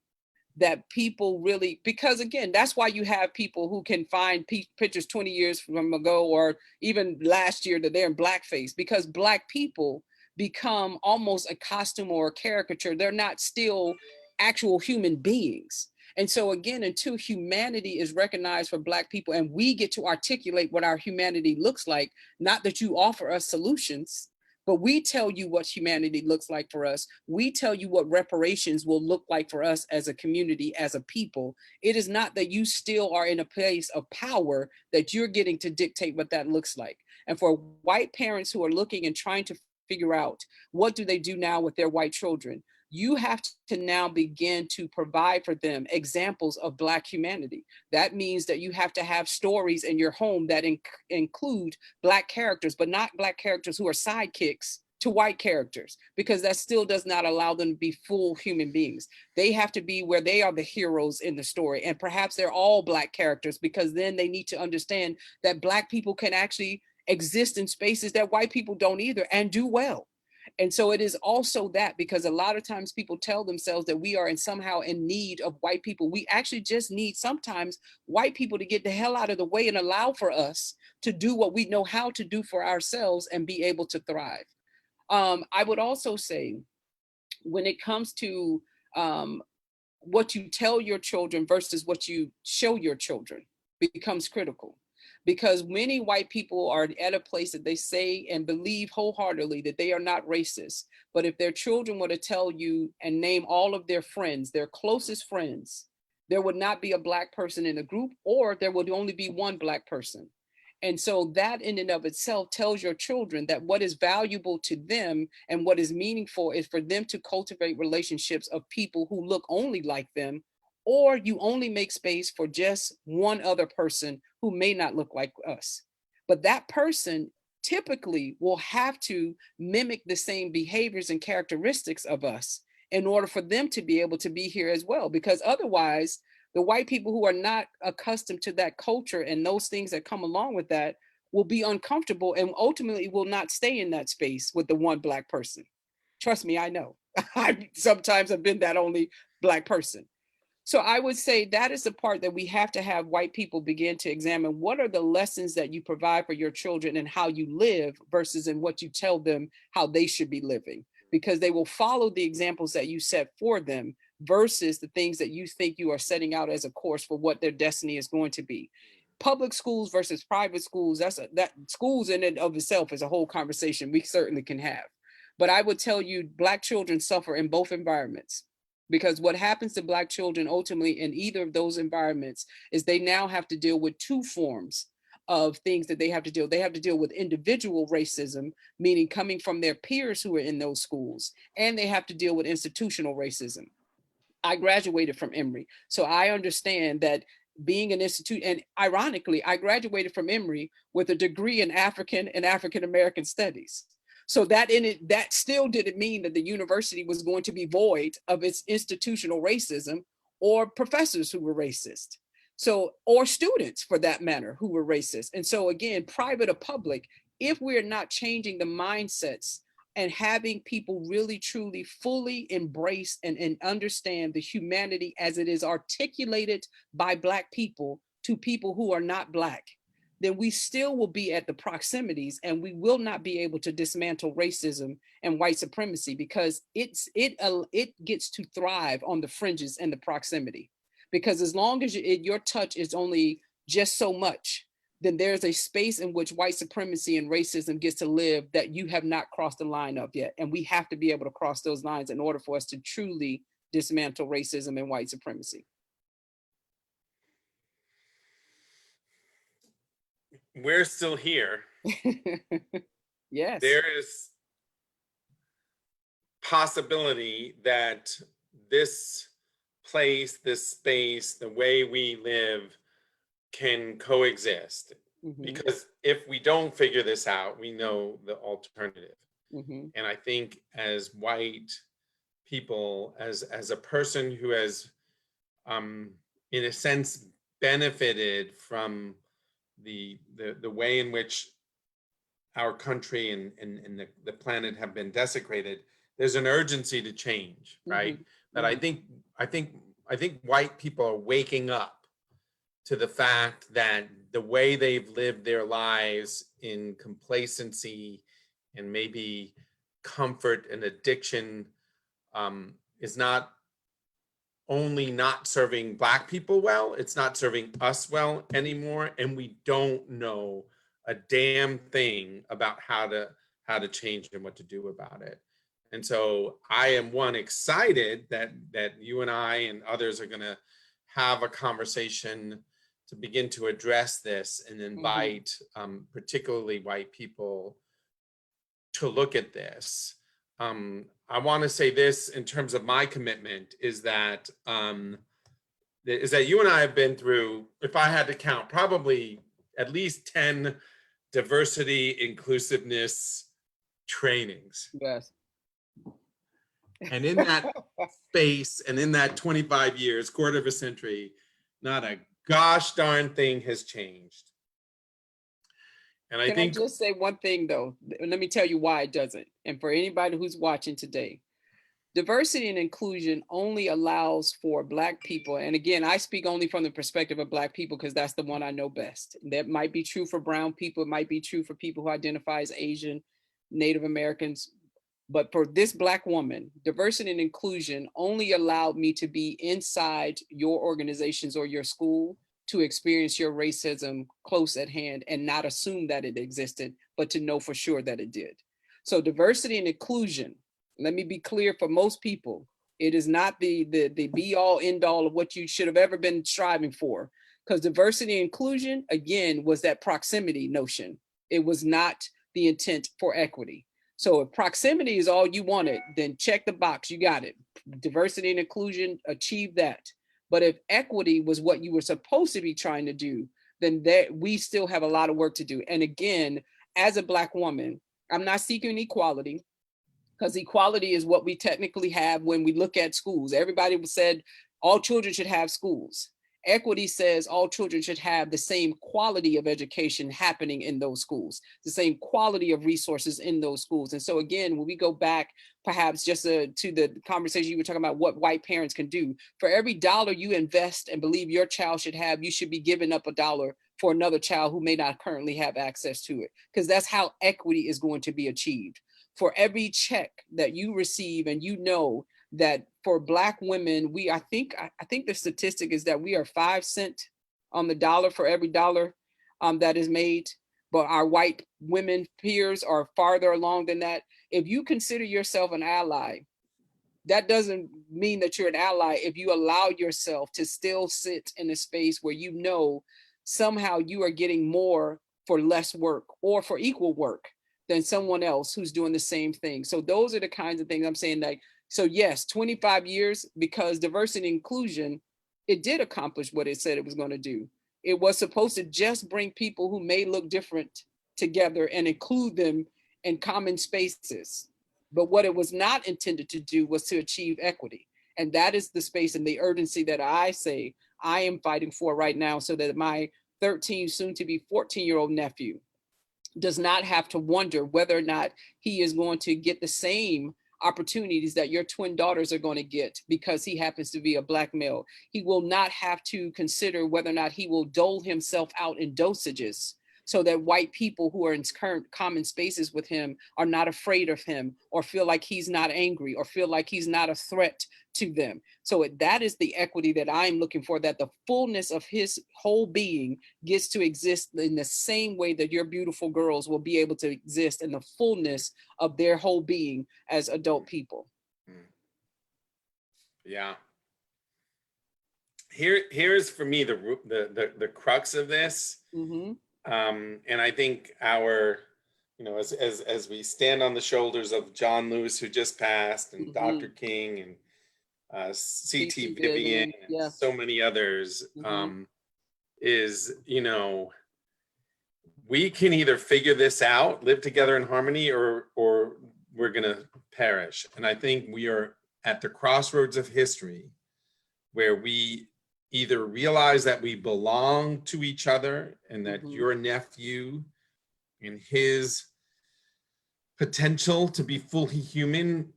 that people really, because again, that's why you have people who can find pictures 20 years from ago or even last year that they're in blackface, because Black people become almost a costume or a caricature. They're not still actual human beings. And so again, until humanity is recognized for Black people and we get to articulate what our humanity looks like, not that you offer us solutions, but we tell you what humanity looks like for us. We tell you what reparations will look like for us as a community, as a people. It is not that you still are in a place of power that you're getting to dictate what that looks like. And for white parents who are looking and trying to figure out what do they do now with their white children, you have to now begin to provide for them examples of Black humanity. That means that you have to have stories in your home that include Black characters, but not Black characters who are sidekicks to white characters, because that still does not allow them to be full human beings. They have to be where they are the heroes in the story. And perhaps they're all Black characters, because then they need to understand that Black people can actually exist in spaces that white people don't either and do well. And so it is also that, because a lot of times people tell themselves that we are somehow in need of white people. We actually just need sometimes white people to get the hell out of the way and allow for us to do what we know how to do for ourselves and be able to thrive. I would also say, when it comes to um, what you tell your children versus what you show your children becomes critical, because many white people are at a place that they say and believe wholeheartedly that they are not racist. But if their children were to tell you and name all of their friends, their closest friends, there would not be a Black person in the group, or there would only be one Black person. And so that in and of itself tells your children that what is valuable to them and what is meaningful is for them to cultivate relationships of people who look only like them, or you only make space for just one other person who may not look like us. But that person typically will have to mimic the same behaviors and characteristics of us in order for them to be able to be here as well. Because otherwise, the white people who are not accustomed to that culture and those things that come along with that will be uncomfortable and ultimately will not stay in that space with the one Black person. Trust me, I know. I sometimes have been that only Black person. So I would say that is the part that we have to have white people begin to examine. What are the lessons that you provide for your children and how you live versus in what you tell them how they should be living? Because they will follow the examples that you set for them versus the things that you think you are setting out as a course for what their destiny is going to be. Public schools versus private schools, that schools in and of itself is a whole conversation we certainly can have. But I would tell you, Black children suffer in both environments, because what happens to Black children ultimately in either of those environments is they now have to deal with two forms of things that they have to deal. They have to deal with individual racism, meaning coming from their peers who are in those schools, and they have to deal with institutional racism. I graduated from Emory, so I understand that being an institute, and ironically, I graduated from Emory with a degree in African and African American studies. So that in it, that still didn't mean that the university was going to be void of its institutional racism or professors who were racist. So, or students for that matter, who were racist. And so again, private or public, if we're not changing the mindsets and having people really truly fully embrace and understand the humanity as it is articulated by Black people to people who are not Black, then we still will be at the proximities and we will not be able to dismantle racism and white supremacy, because it gets to thrive on the fringes and the proximity. Because as long as your touch is only just so much, then there's a space in which white supremacy and racism gets to live that you have not crossed the line of yet. And we have to be able to cross those lines in order for us to truly dismantle racism and white supremacy. We're still here. Yes. There is possibility that this place, this space, the way we live can coexist. Mm-hmm. Because if we don't figure this out, we know the alternative. Mm-hmm. And I think as white people, as a person who has, in a sense, benefited from the way in which our country and the planet have been desecrated, there's an urgency to change, right? Mm-hmm. But mm-hmm. I think white people are waking up to the fact that the way they've lived their lives in complacency and maybe comfort and addiction is not only not serving Black people well, it's not serving us well anymore. And we don't know a damn thing about how to change and what to do about it. And so I am excited that you and I and others are gonna have a conversation to begin to address this and invite particularly white people to look at this. I want to say this in terms of my commitment is that you and I have been through, if I had to count, probably at least 10 diversity inclusiveness trainings. Yes. And in that space and in that 25 years, quarter of a century, not a gosh darn thing has changed. And I think I just say one thing though? Let me tell you why it doesn't. And for anybody who's watching today, diversity and inclusion only allows for Black people. And again, I speak only from the perspective of Black people because that's the one I know best. That might be true for brown people. It might be true for people who identify as Asian, Native Americans. But for this Black woman, diversity and inclusion only allowed me to be inside your organizations or your school to experience your racism close at hand and not assume that it existed, but to know for sure that it did. So diversity and inclusion, let me be clear for most people, it is not the be all end all of what you should have ever been striving for. Because diversity and inclusion, again, was that proximity notion. It was not the intent for equity. So if proximity is all you wanted, then check the box, you got it. Diversity and inclusion, achieve that. But if equity was what you were supposed to be trying to do, then we still have a lot of work to do. And again, as a Black woman, I'm not seeking equality. because equality is what we technically have when we look at schools. Everybody said all children should have schools. Equity says all children should have the same quality of education happening in those schools, the same quality of resources in those schools. And so again, when we go back perhaps just to the conversation you were talking about, what white parents can do, for every dollar you invest and believe your child should have, you should be giving up $1 for another child who may not currently have access to it, because that's how equity is going to be achieved. For every check that you receive, and you know that for Black women, I think the statistic is that we are 5 cents on the dollar for every dollar that is made, but our white women peers are farther along than that. If you consider yourself an ally, that doesn't mean that you're an ally if you allow yourself to still sit in a space where you know somehow you are getting more for less work or for equal work than someone else who's doing the same thing. So those are the kinds of things I'm saying. Like, so yes, 25 years, because diversity and inclusion, it did accomplish what it said it was going to do. It was supposed to just bring people who may look different together and include them in common spaces. But what it was not intended to do was to achieve equity. And that is the space and the urgency that I say I am fighting for right now, so that my 13, soon to be 14-year-old nephew does not have to wonder whether or not he is going to get the same opportunities that your twin daughters are going to get because he happens to be a Black male. He will not have to consider whether or not he will dole himself out in dosages, so that white people who are in current common spaces with him are not afraid of him, or feel like he's not angry, or feel like he's not a threat to them. So that is the equity that I'm looking for, that the fullness of his whole being gets to exist in the same way that your beautiful girls will be able to exist in the fullness of their whole being as adult people. Yeah. Here's for me the crux of this. Mm-hmm. And I think our, as we stand on the shoulders of John Lewis, who just passed, and Mm-hmm. Dr. King, and C.T. Vivian, and yeah, so many others, is, we can either figure this out, live together in harmony, or we're gonna perish. And I think we are at the crossroads of history, where we either realize that we belong to each other, and that your nephew and his potential to be fully human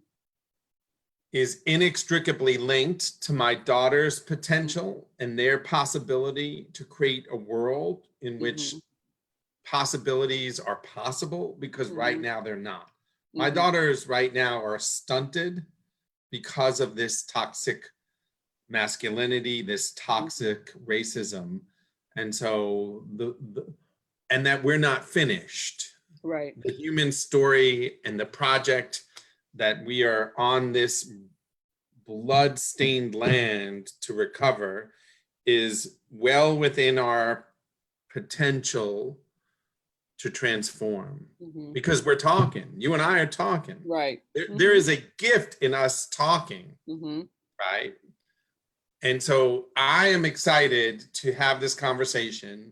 is inextricably linked to my daughter's potential and their possibility to create a world in which possibilities are possible, because right now they're not. My daughters right now are stunted because of this toxic masculinity, this toxic racism. And so and that we're not finished. Right. The human story and the project that we are on this blood-stained land to recover is well within our potential to transform, because we're talking. You and I are talking. Right. There is a gift in us talking, right? And so I am excited to have this conversation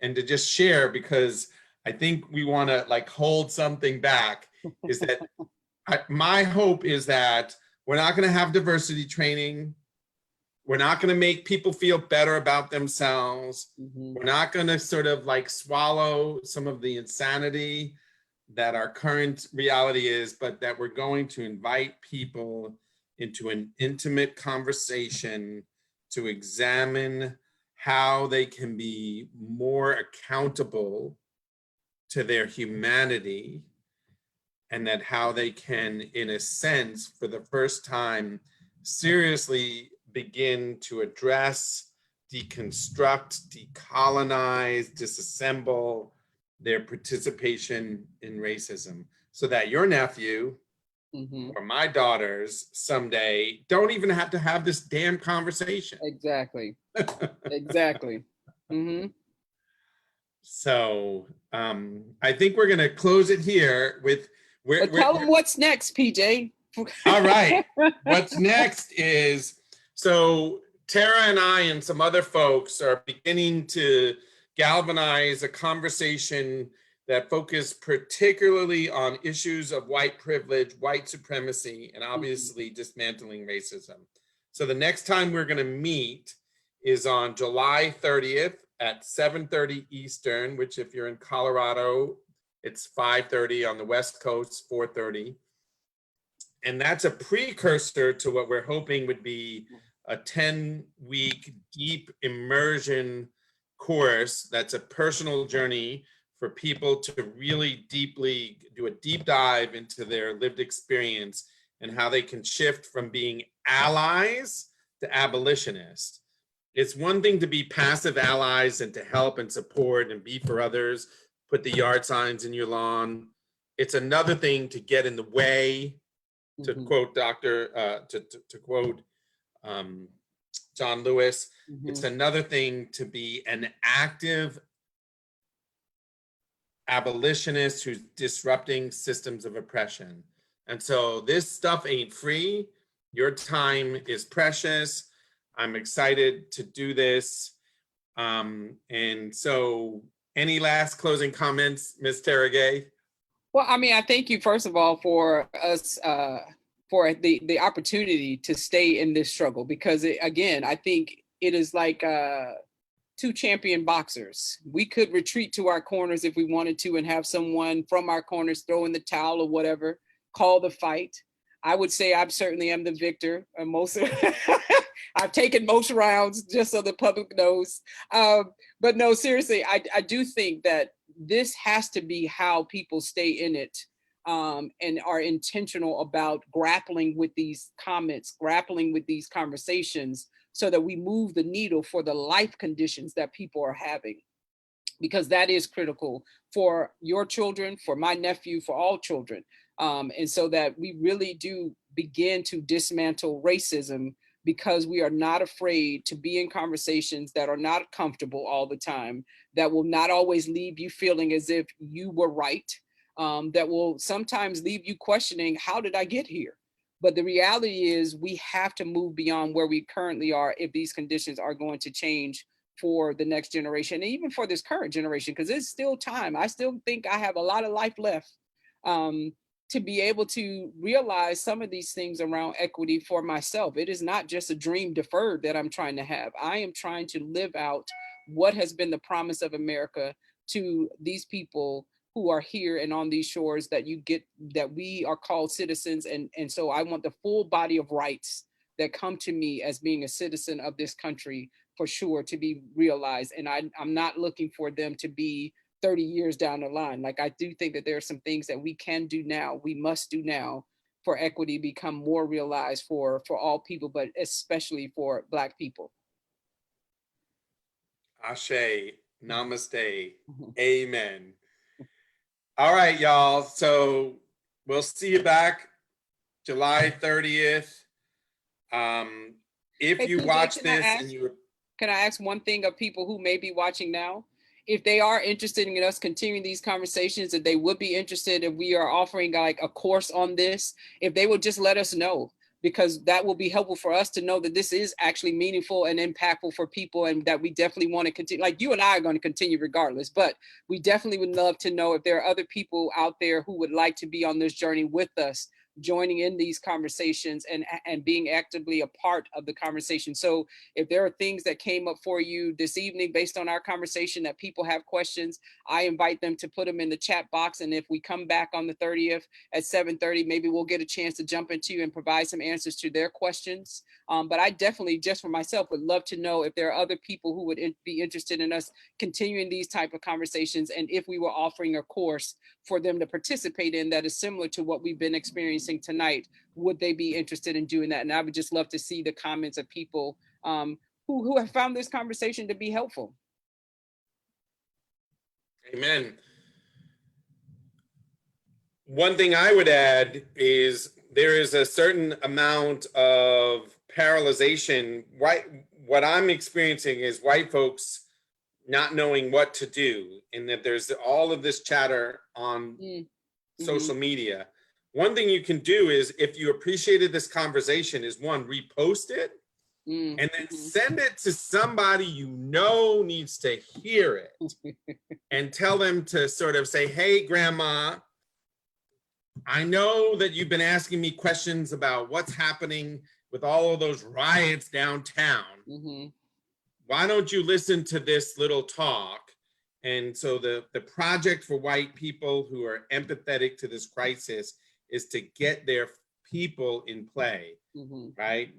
and to just share, because I think we want to hold something back, is that my hope is that we're not going to have diversity training. We're not going to make people feel better about themselves. We're not going to sort of swallow some of the insanity that our current reality is, but that we're going to invite people into an intimate conversation to examine how they can be more accountable to their humanity, and that how they can, in a sense, for the first time, seriously begin to address, deconstruct, decolonize, disassemble their participation in racism, so that your nephew or my daughters someday don't even have to have this damn conversation. Exactly. Exactly. So I think we're going to close it here with. Tell them what's next, PJ. All right. What's next is, so Tara and I and some other folks are beginning to galvanize a conversation that focus particularly on issues of white privilege, white supremacy, and obviously dismantling racism. So the next time we're going to meet is on July 30th at 7:30 Eastern, which if you're in Colorado, it's 5:30, on the West Coast, 4:30. And that's a precursor to what we're hoping would be a 10-week deep immersion course. That's a personal journey for people to really deeply do a deep dive into their lived experience and how they can shift from being allies to abolitionists. It's one thing to be passive allies and to help and support and be for others, put the yard signs in your lawn. It's another thing to get in the way, to quote to quote John Lewis. It's another thing to be an active abolitionist who's disrupting systems of oppression. And so this stuff ain't free. Your time is precious. I'm excited to do this. And so any last closing comments, Ms. Teragay? Well, I mean, I thank you, first of all, for us, for the opportunity to stay in this struggle, because again, I think it is like two champion boxers. We could retreat to our corners if we wanted to and have someone from our corners throw in the towel or whatever, call the fight. I would say I certainly am the victor. Most I've taken most rounds, just so the public knows. But no, seriously, I do think that this has to be how people stay in it, and are intentional about grappling with these comments, grappling with these conversations, so that we move the needle for the life conditions that people are having, because that is critical for your children, for my nephew, for all children. And so that we really do begin to dismantle racism, because we are not afraid to be in conversations that are not comfortable all the time, that will not always leave you feeling as if you were right, that will sometimes leave you questioning, how did I get here? But the reality is we have to move beyond where we currently are if these conditions are going to change for the next generation, and even for this current generation, because it's still time. I still think I have a lot of life left, to be able to realize some of these things around equity for myself. It is not just a dream deferred that I'm trying to have. I am trying to live out what has been the promise of America to these people who are here and on these shores, that that we are called citizens. And so I want the full body of rights that come to me as being a citizen of this country, for sure, to be realized. And I'm not looking for them to be 30 years down the line. Like, I do think that there are some things that we can do now, we must do now, for equity become more realized for all people, but especially for Black people. Ashe, namaste, amen. All right, y'all. So we'll see you back July 30th. If Hey, you PJ, watch can I this ask- and you... Can I ask one thing of people who may be watching now? If they are interested in us continuing these conversations, if they would be interested if we are offering like a course on this, if they would just let us know, because that will be helpful for us to know that this is actually meaningful and impactful for people, and that we definitely want to continue. Like, you and I are going to continue regardless, but we definitely would love to know if there are other people out there who would like to be on this journey with us, joining in these conversations and being actively a part of the conversation. So if there are things that came up for you this evening based on our conversation that people have questions, I invite them to put them in the chat box. And if we come back on the 30th at 7:30, maybe we'll get a chance to jump into and provide some answers to their questions. But I definitely, just for myself, would love to know if there are other people who would be interested in us continuing these type of conversations, and if we were offering a course for them to participate in that is similar to what we've been experiencing tonight, would they be interested in doing that? And I would just love to see the comments of people who have found this conversation to be helpful. Amen. One thing I would add is there is a certain amount of paralyzation. What I'm experiencing is white folks not knowing what to do, and that there's all of this chatter on social media. One thing you can do is, if you appreciated this conversation, is one, repost it and then Mhm. send it to somebody you know needs to hear it, and tell them to sort of say, hey, grandma, I know that you've been asking me questions about what's happening with all of those riots downtown. Mhm. Why don't you listen to this little talk? And so the project for white people who are empathetic to this crisis is to get their people in play, Mhm. right?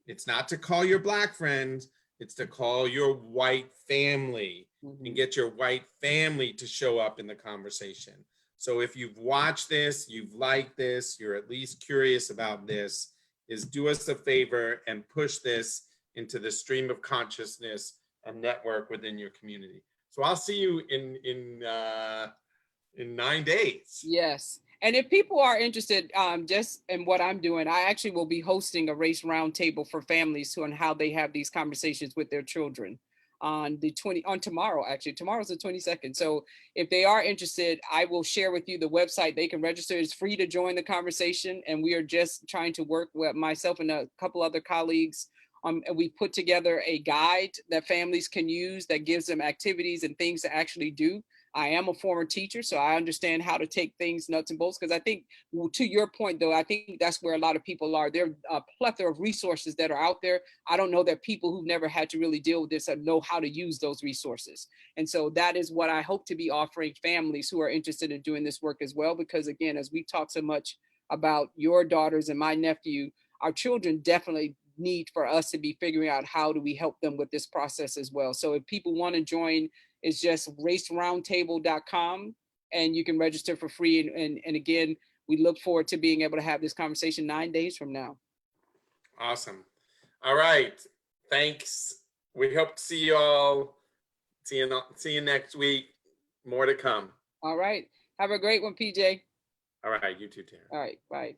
It's not to call your black friends, it's to call your white family and Mhm. get your white family to show up in the conversation. So if you've watched this, you've liked this, you're at least curious about this, is do us a favor and push this into the stream of consciousness and network within your community. So I'll see you in 9 days. Yes. And if people are interested just in what I'm doing, I actually will be hosting a race roundtable for families who on how they have these conversations with their children on the 20 on tomorrow. Actually, tomorrow's the 22nd. So if they are interested, I will share with you the website. They can register. It's free to join the conversation. And we are just trying to work with myself and a couple other colleagues. And we put together a guide that families can use that gives them activities and things to actually do. I am a former teacher, so I understand how to take things nuts and bolts. Because I think, to your point, though, I think that's where a lot of people are. There are a plethora of resources that are out there. I don't know that people who've never had to really deal with this know how to use those resources. And so that is what I hope to be offering families who are interested in doing this work as well. Because again, as we talk so much about your daughters and my nephew, our children definitely need for us to be figuring out how do we help them with this process as well. So if people want to join, it's just raceroundtable.com and you can register for free. And again, we look forward to being able to have this conversation 9 days from now. Awesome. All right. Thanks. We hope to see you all. See you next week. More to come. All right. Have a great one, PJ. All right. You too, Tara. All right. Bye.